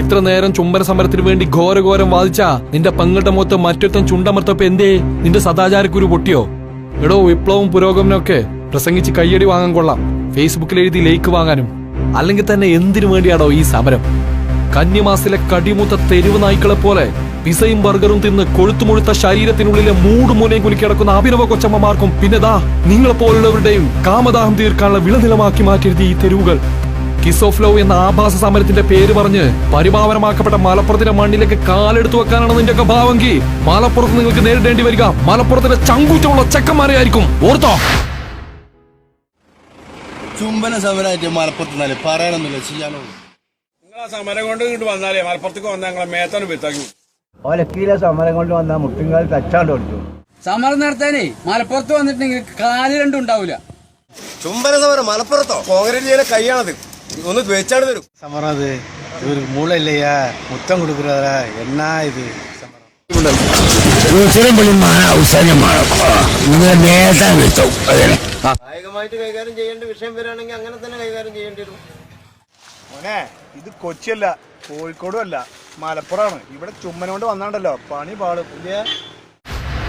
ഇത്ര നേരം ചുംബന സമരത്തിന് വേണ്ടി ഘോരഘോരം വാദിച്ചാ നിന്റെ പങ്ങളുടെ മുഖത്ത് മറ്റൊരുത്തൻ ചുണ്ടമർത്തപ്പോ എന്തേ? നിന്റെ സദാചാരക്കുരു പൊട്ടിയോ? എടോ, വിപ്ലവവും പുരോഗമനമൊക്കെ പ്രസംഗിച്ച് കയ്യടി വാങ്ങാൻ കൊള്ളാം, ഫേസ്ബുക്കിൽ എഴുതി ലൈക്ക് വാങ്ങാനും. അല്ലെങ്കിൽ തന്നെ എന്തിനു വേണ്ടിയാടോ ഈ സമരം? കന്യമാസിലെ കടിമൂത്ത തെരുവ് നായ്ക്കളെ പോലെ പിസയും ബർഗറും തിന്ന് കൊഴുത്തുമുഴുത്ത ശരീരത്തിനുള്ളിലെ മൂടുമൂലയും കുലുക്കിടക്കുന്ന അഭിനവ കൊച്ചമ്മമാർക്കും പിന്നെതാ നിങ്ങളെ പോലുള്ളവരുടെയും കാമദാഹം തീർക്കാനുള്ള വിളനിലമാക്കി മാറ്റിയത് ഈ തെരുവുകൾ. കിസ് ഓഫ് ലവ് എന്ന ആഭാസ സമരത്തിന്റെ പേര് പറഞ്ഞ് പരിപാവനമാക്കപ്പെട്ട മലപ്പുറത്തിന്റെ മണ്ണിലേക്ക് കാലെടുത്തു വെക്കാനാണ് നിന്റെയൊക്കെ ഭാവമെങ്കിൽ മലപ്പുറത്ത് നിങ്ങൾക്ക് നേരിടേണ്ടി വരിക മലപ്പുറത്തിന്റെ ചങ്കൂറ്റമുള്ള ചെക്കന്മാരെ ആയിരിക്കും. ഓർത്തോ? ചുംബന സമരമായിട്ട് മലപ്പുറത്ത് പറയാനൊന്നുമില്ല, ചെയ്യാനോ. നിങ്ങൾ ആ സമരം കൊണ്ട് ഇങ്ങോട്ട് വന്നാലേ മലപ്പുറത്തേക്ക് വന്നാൽ ഞങ്ങളെ മേത്താണ് വിത്താക്കി. ഓലക്കീലെ സമരം കൊണ്ട് വന്നാൽ മുട്ടുങ്കാൽ തച്ചാണ്ട് കൊടുത്തു. സമരം നടത്താനേ മലപ്പുറത്ത് വന്നിട്ടുണ്ടെങ്കിൽ കാല് രണ്ടും ഉണ്ടാവില്ല. ചുംബന സമരം മലപ്പുറത്തോ? കോൺഗ്രസ് ചെയ്യണ കൈയാണത്, ഒന്ന് വെച്ചാണ് തരും സമരം. അത് ഒരു മൂളല്ലയ്യാ, മുത്തം കൊടുക്കുന്നതാ. എന്നാ ഇത് കായികമായിട്ട് കൈകാര്യം ചെയ്യേണ്ട വിഷയം വരികയാണെങ്കിൽ അങ്ങനെ തന്നെ കൈകാര്യം ചെയ്യേണ്ടി വരും. മോനെ, ഇത് കൊച്ചിയല്ല, കോഴിക്കോടും അല്ല, മലപ്പുറമാണ്. ഇവിടെ ചുമ്മന കൊണ്ട് വന്നാണ്ടല്ലോ പണി പാടും.